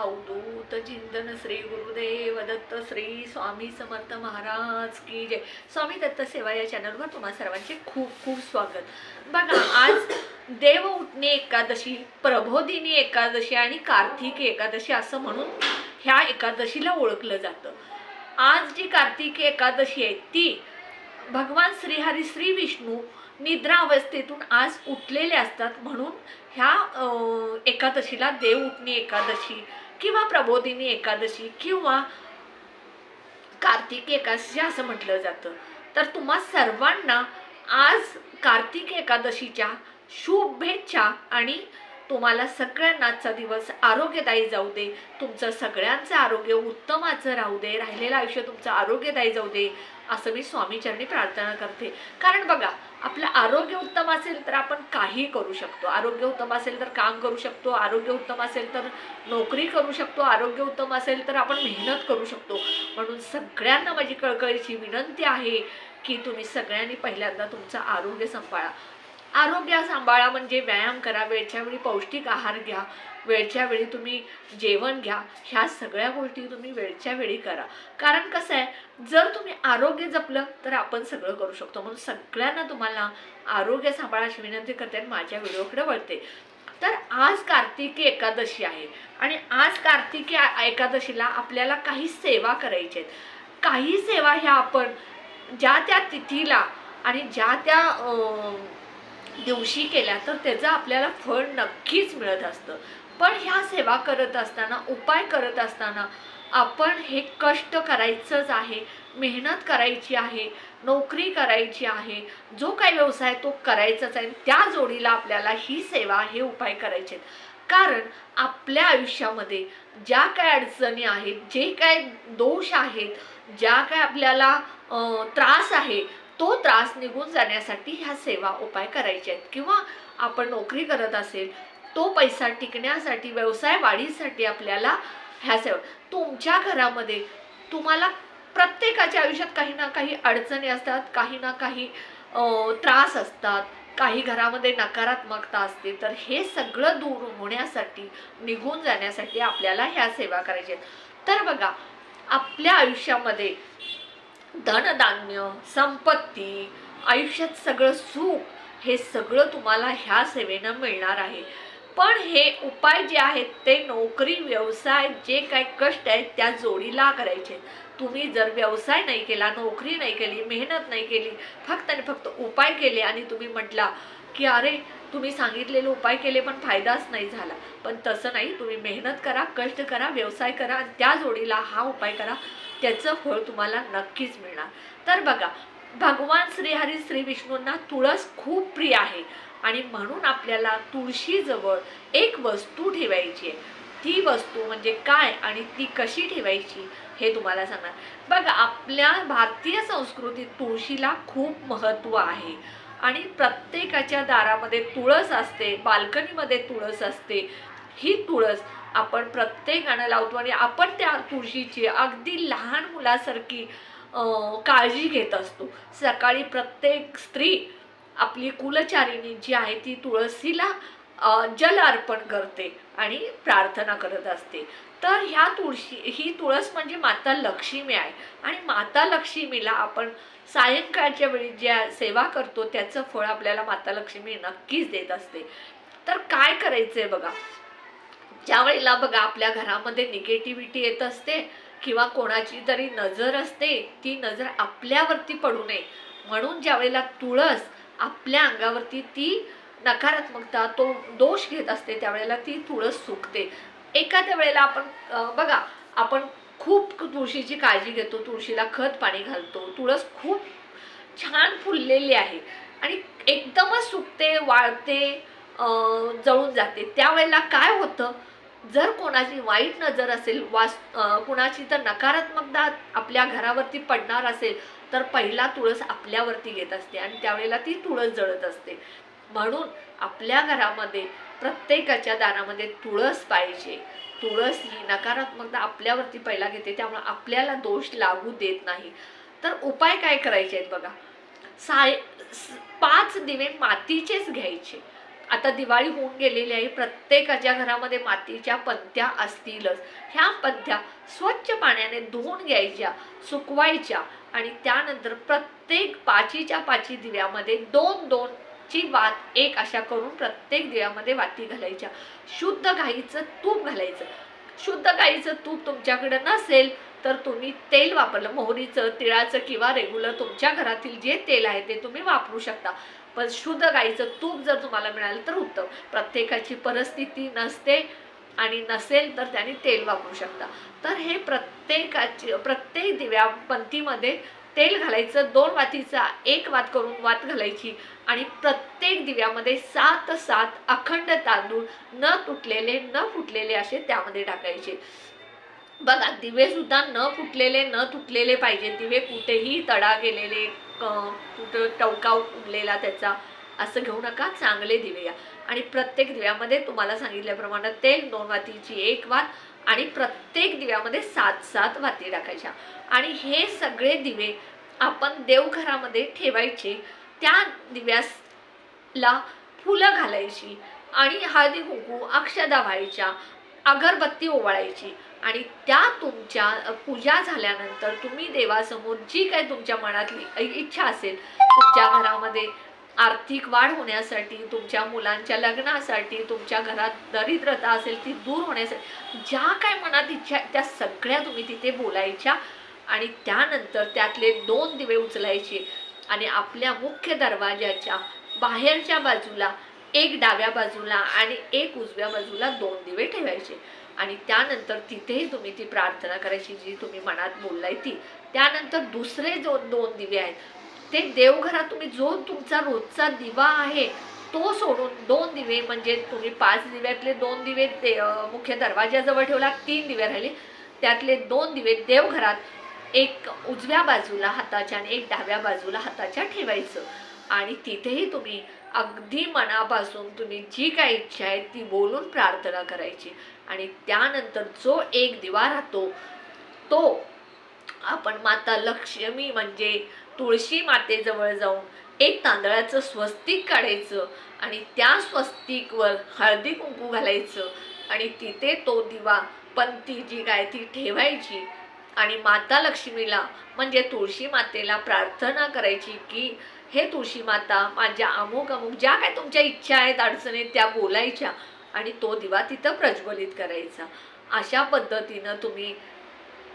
अवधूत चिंतन श्री गुरुदेव दत्त श्री स्वामी समर्थ महाराज की जय। स्वामी दत्त सेवा या चॅनलवर तुम्हा सर्वांचे खूप खूप स्वागत। बघा, आज देव उठणे एकादशी, प्रबोधिनी एकादशी आणि कार्तिकी एकादशी असं म्हणून ह्या एकादशीला ओळखलं जातं। आज जी कार्तिकी एकादशी आहे ती भगवान श्रीहरी श्री विष्णू निद्रा अवस्थेतून आज उठलेले असतात, म्हणून ह्या एकादशीला देव उठणी एकादशी किंवा प्रबोधिनी एकादशी किंवा कार्तिकी एकादशी असं म्हटलं जातं। तर तुम्हा सर्वांना आज कार्तिकी एकादशीच्या शुभेच्छा आणि तुम्हाला सगळ्यांना आजचा दिवस आरोग्यदायी जाऊ दे। तुमचं सगळ्यांचं आरोग्य उत्तमाचं राहू दे, राहिलेलं आयुष्य तुमचं आरोग्यदायी जाऊ दे असं मी स्वामीचरणी प्रार्थना करते। कारण बघा, आपलं आरोग्य उत्तम असेल तर आपण काही करू शकतो, आरोग्य उत्तम असेल तर काम करू शकतो, आरोग्य उत्तम असेल तर नोकरी करू शकतो, आरोग्य उत्तम असेल तर आपण मेहनत करू शकतो। म्हणून सगळ्यांना माझी कळकळीची विनंती आहे की तुम्ही सगळ्यांनी पहिल्यांदा तुमचं आरोग्य सांभाळा। आरोग्य सांभाळा म्हणजे व्यायाम करा, वेळच्या वेळी पौष्टिक आहार घ्या, वेळच्या वेळी तुम्ही जेवण घ्या, ह्या सगळ्या गोष्टी तुम्ही वेळच्या वेळी करा। कारण कसं आहे, जर तुम्ही आरोग्य जपलं तर आपण सगळं करू शकतो। म्हणून सगळ्यांना तुम्हाला आरोग्य सांभाळायची विनंती करते आणि माझ्या व्हिडिओकडे वळते। तर आज कार्तिकी एकादशी आहे आणि आज कार्तिकी एकादशीला आपल्याला काही सेवा करायच्या आहेत। काही सेवा ह्या आपण ज्या त्या तिथीला आणि ज्या त्या दिवशी केल्या तर त्याचं आपल्याला फळ नक्कीच मिळत असतं। पण ह्या सेवा करत असताना, उपाय करत असताना आपण हे कष्ट करायचंच आहे, मेहनत करायची आहे, नोकरी करायची आहे, जो काही व्यवसाय तो करायचाच आहे। त्या जोडीला आपल्याला ही सेवा, हे उपाय करायचे आहेत। कारण आपल्या आयुष्यामध्ये ज्या काय अडचणी आहेत, जे काय दोष आहेत, ज्या काय आपल्याला त्रास आहे, तो त्रास निघून जाण्यासाठी ह्या सेवा उपाय करायचे आहेत। किंवा आपण नोकरी करत असेल, तो पैसा टिकण्यासाठी, व्यवसाय वाढीसाठी आपल्याला ह्या सेवा। तुमच्या घरामध्ये तुम्हाला प्रत्येकाच्या आयुष्यात काही ना काही अडचणी असतात, काही ना काही त्रास असतात, काही घरामध्ये नकारात्मकता असते। तर हे सगळं दूर होण्यासाठी, निघून जाण्यासाठी आपल्याला ह्या सेवा करायच्या आहेत। तर बघा, आपल्या आयुष्यामध्ये धनधान्य, संपत्ती, आयुष्यात सगळं सुख, हे सगळं तुम्हाला ह्या सेवेनं मिळणार आहे। पण हे उपाय जे आहेत ते नोकरी, व्यवसाय, जे काही कष्ट आहेत त्या जोडीला करायचे। तुम्ही जर व्यवसाय नाही केला, नोकरी नाही केली, मेहनत नाही केली, फक्त आणि फक्त उपाय केले आणि तुम्ही म्हटला की अरे तुम्ही सांगितलेले उपाय केले पण फायदाच नाही झाला, पण तसं नाही। तुम्ही मेहनत करा, कष्ट करा, व्यवसाय करा आणि त्या जोडीला हा उपाय करा, त्याचं फळ तुम्हाला नक्कीच मिळणार। तर बघा, भगवान श्रीहरी श्री विष्णूंना तुळस खूप प्रिय आहे आणि म्हणून आपल्याला तुळशीजवळ एक वस्तू ठेवायची आहे। ती वस्तू म्हणजे काय आणि ती कशी ठेवायची हे तुम्हाला सांगणार। बघा, आपल्या भारतीय संस्कृतीत तुळशीला खूप महत्त्व आहे आणि प्रत्येकाच्या दारामध्ये तुळस असते, बाल्कनीमध्ये तुळस असते। ही तुळस आपण प्रत्येकानं लावतो आणि आपण त्या तुळशीची अगदी लहान मुलासारखी काळजी घेत असतो। सकाळी प्रत्येक स्त्री आपली कुलचारिणी जी आहे ती तुळशीला जल अर्पण करते आणि प्रार्थना करत असते। तर ह्या ही तुळस म्हणजे माता लक्ष्मी आहे आणि माता लक्ष्मीला आपण सायंकाळच्या वेळी ज्या सेवा करतो त्याचं फळ आपल्याला माता लक्ष्मी नक्कीच देत असते। तर काय करायचंय बघा, ज्या वेळेला बघा आपल्या घरामध्ये निगेटिव्हिटी येत असते किंवा कोणाची तरी नजर असते, ती नजर आपल्यावरती पडू नये म्हणून ज्या वेळेला तुळस आपल्या अंगावरती ती नकारात्मकता, तो दोष घेत असते, त्यावेळेला ती तुळस सुकते। एखाद्या वेळेला आपण बघा, आपण खूप तुळशीची काळजी घेतो, तुळशीला खत पाणी घालतो, तुळस खूप छान फुललेली आहे आणि एकदमच सुकते, वाळते, जळून जाते। त्यावेळेला काय होतं, जर कोणाची वाईट नजर असेल, कुणाची तर नकारात्मकता आपल्या घरावरती पडणार असेल तर पहिला तुळस आपल्यावरती घेत असते आणि त्यावेळेला ती तुळस जळत असते। म्हणून आपल्या घरामध्ये प्रत्येकाच्या दारामध्ये तुळस पाहिजे। तुळस ही नकारात्मकता आपल्यावरती पहिला घेते, त्यामुळे आपल्याला दोष लागू देत नाही। तर उपाय काय करायचे आहेत बघा, 5 दिवे मातीचेच घ्यायचे आता दिवाळी होऊन गेलेली आहे, प्रत्येकाच्या घरामध्ये मातीच्या पंत्या असतीलच. ह्या पंत्या स्वच्छ पाण्याने धुवून घ्यायच्या, सुकवायच्या आणि त्यानंतर प्रत्येक पाचीच्या पाची दिव्यामध्ये दोन दोन ची वात एक अशा करून प्रत्येक दिव्यामध्ये वाती घालायच्या. शुद्ध गाईचं तूप घालायचं. शुद्ध गाईचं तूप तुमच्याकडे नसेल तर तुम्ही तेल वापरलं, मोहरीचं, तिळाचं किंवा रेग्युलर तुमच्या घरातील जे तेल आहे ते तुम्ही वापरू शकता. पण शुद्ध गाईचं तूप जर तुम्हाला मिळालं तर उत्तम. प्रत्येकाची परिस्थिती नसते आणि नसेल तर त्यांनी तेल वापरू शकता. तर हे प्रत्येक दिव्या पंथीमध्ये तेल घालायचं. 2 वातीचा 1 वात करून वात घालायची आणि प्रत्येक दिव्यामध्ये 7 अखंड तांदूळ न तुटलेले न फुटलेले असे त्यामध्ये टाकायचे. बघा, दिवे सुद्धा न फुटलेले न तुटलेले पाहिजे. दिवे कुठेही तडा गेलेले, कुठं टवका उडलेला त्याचा असं घेऊ नका. चांगले दिवे या. आणि प्रत्येक दिव्यामध्ये तुम्हाला सांगितल्याप्रमाणे तेल 2 वातीची 1 वात आणि प्रत्येक दिव्यामध्ये 7 वाती टाकायच्या. आणि हे सगळे दिवे आपण देवघरामध्ये ठेवायचे. त्या दिव्याला फुलं घालायची आणि हळदी कुंकू अक्षदा व्हायच्या, अगरबत्ती ओवाळायची आणि त्या तुमच्या पूजा झाल्यानंतर तुम्ही देवासमोर जी काही तुमच्या मनातली इच्छा असेल, तुमच्या घरामध्ये आर्थिक वाढ होण्यासाठी, तुमच्या मुलांच्या लग्नासाठी, तुमच्या घरात दरिद्रता असेल ती दूर होण्यासाठी, ज्या काय मनात इच्छा त्या सगळ्या तुम्ही तिथे बोलायच्या आणि त्यानंतर त्यातले 2 दिवे उचलायचे आणि आपल्या मुख्य दरवाजाच्या बाहेरच्या बाजूला 1 डाव्या बाजूला आणि 1 उजव्या बाजूला 2 दिवे ठेवायचे आणि त्यानंतर तिथेही तुम्ही ती प्रार्थना करायची जी तुम्ही मनात बोललाय ती. त्यानंतर दुसरे जो 2 दिवे आहेत ते देवघरात तुम्ही जो तुमचा रोजचा दिवा आहे तो सोडून 2 दिवे, म्हणजे तुम्ही 5 दिव्यातले 2 दिवे मुख्य दरवाजाजवळ ठेवला, 3 दिवे राहिले, त्यातले 2 दिवे देवघरात 1 उजव्या बाजूला हाताच्या आणि 1 डाव्या बाजूला हाताच्या ठेवायचं आणि तिथेही तुम्ही अगदी मनापासून तुम्ही जी काही इच्छा आहे ती बोलून प्रार्थना करायची आणि त्यानंतर जो 1 दिवा राहतो तो आपण माता लक्ष्मी म्हणजे तुळशी मातेजवळ जाऊन 1 तांदळाचं स्वस्तिक काढायचं आणि त्या स्वस्तिकवर हळदी कुंकू घालायचं आणि तिथे तो दिवा पंथी जी काय ती ठेवायची आणि माता लक्ष्मीला म्हणजे तुळशी मातेला प्रार्थना करायची की हे तुळशी माता, माझ्या अमुक अमुक ज्या काय तुमच्या इच्छा आहेत, अडचणी त्या बोलायच्या आणि तो दिवा तिथं प्रज्वलित करायचा. अशा पद्धतीनं तुम्ही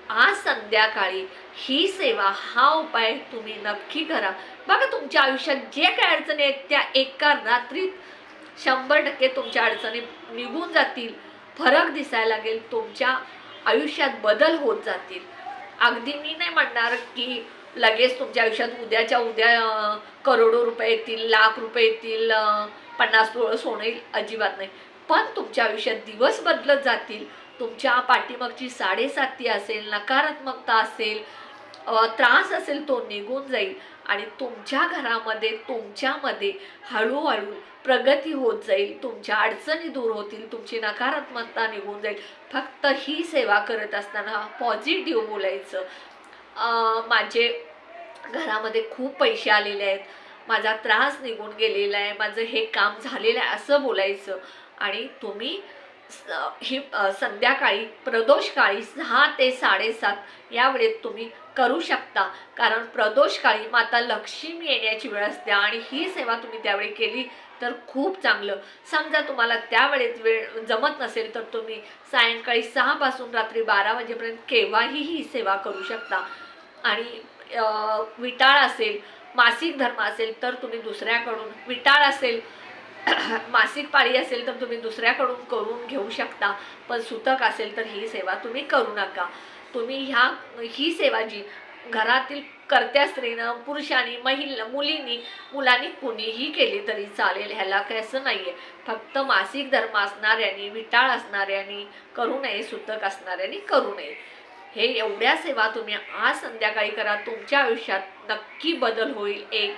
आज संध्याकाळी ही सेवा, हा उपाय तुम्ही नक्की करा. बघा, तुमच्या आयुष्यात जे काय अडचणी आहेत त्या एका रात्रीत 100% तुमच्या अडचणी निघून जातील. फरक दिसायला लागेल, तुमच्या आयुष्यात बदल होत जातील. अगदी मी नाही म्हणणार की लगेच तुमच्या आयुष्यात उद्याच्या उद्या करोडो रुपये येतील, लाख रुपये येतील, 50 तोळं सोनं येईल, अजिबात नाही. पण तुमच्या आयुष्यात दिवस बदलत जातील. तुमच्या पाठीमागची साडेसाती असेल, नकारात्मकता असेल, त्रास असेल तो निघून जाईल आणि तुमच्या घरामध्ये तुमच्यामध्ये हळूहळू प्रगती होत जाईल. तुमच्या अडचणी दूर होतील, तुमची नकारात्मकता निघून जाईल. फक्त ही सेवा करत असताना पॉझिटिव्ह बोलायचं. माझे घरामध्ये खूप पैसे आलेले आहेत, माझा त्रास निघून गेलेला आहे, माझं हे काम झालेलं आहे असं बोलायचं आणि तुम्ही ही संध्याकाळी प्रदोषकाळी 6 ते 7:30 या वेळेत तुम्ही करू शकता. कारण प्रदोषकाळी माता लक्ष्मी येण्याची वेळ असते आणि ही सेवा तुम्ही त्यावेळी केली तर खूप चांगलं. समजा तुम्हाला त्यावेळेत वेळ जमत नसेल तर तुम्ही सायंकाळी 6 पासून रात्री 12 वाजेपर्यंत केव्हाही ही सेवा करू शकता. आणि विटाळ असेल, मासिक धर्म असेल तर तुम्ही दुसऱ्याकडून, विटाळ असेल मासिक पाळी असेल तर तुम्ही दुसऱ्याकडून करून घेऊ शकता. पण सुतक असेल तर ही सेवा तुम्ही करू नका. तुम्ही ही सेवा जी घरातील कर्त्या स्त्रीनं, पुरुषांनी, मुलींनी, मुलांनी कुणीही केली तरी चालेल. ह्याला काही असं नाही आहे. फक्त मासिक धर्म असणाऱ्यांनी, विटाळ असणाऱ्यांनी करू नये, सुतक असणाऱ्यांनी करू नये. हे एवढ्या सेवा तुम्ही आज संध्याकाळी करा. तुमच्या आयुष्यात नक्की बदल होईल. एक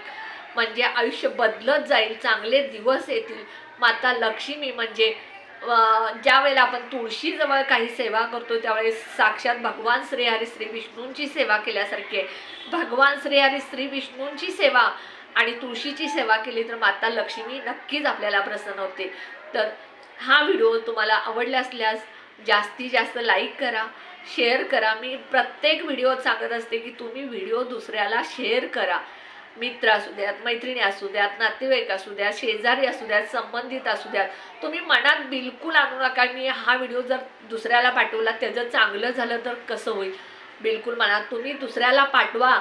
म्हणजे आयुष्य बदलत जाईल, चांगले दिवस येतील. माता लक्ष्मी म्हणजे ज्या वेळेला आपण तुळशीजवळ काही सेवा करतो त्यावेळेस साक्षात भगवान श्रीहरी श्री विष्णूंची सेवा केल्यासारखी आहे. भगवान श्रीहरी श्री विष्णूंची सेवा आणि तुळशीची सेवा केली तर माता लक्ष्मी नक्कीच आपल्याला प्रसन्न होते. तर हा व्हिडिओ तुम्हाला आवडला असल्यास जास्तीत जास्त लाईक करा, शेअर करा. मी प्रत्येक व्हिडिओत सांगत असते की तुम्ही व्हिडिओ दुसऱ्याला शेअर करा. मित्र असू द्यात, मैत्रिणी असू द्यात, नातेवाईक असू द्यात, शेजारी असू द्यात, संबंधित असू द्यात, तुम्ही मनात बिलकुल आणू नका मी हा व्हिडिओ जर दुसऱ्याला पाठवला त्याचं चांगलं झालं तर कसं होईल. बिलकुल मनात तुम्ही दुसऱ्याला पाठवा,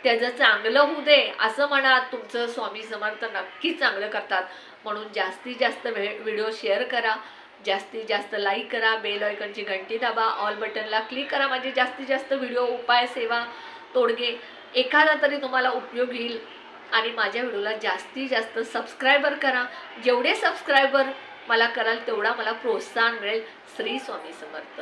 त्याचं चांगलं होऊ दे असं म्हणा. तुमचं स्वामी समर्थ नक्कीच चांगलं करतात. म्हणून जास्तीत जास्त व्हिडिओ शेअर करा, जास्तीत जास्त लाईक करा, बेल आयकॉनची घंटी दाबा, ऑल बटनला क्लिक करा. म्हणजे जास्तीत जास्त व्हिडिओ, उपाय, सेवा, तोडगे एखादा तरी तुम्हाला उपयोग येईल. आणि माझ्या व्हिडिओला जास्तीत जास्त सबस्क्रायबर करा. जेवढे सबस्क्रायबर मला कराल तेवढा मला प्रोत्साहन मिळेल. श्री स्वामी समर्थ.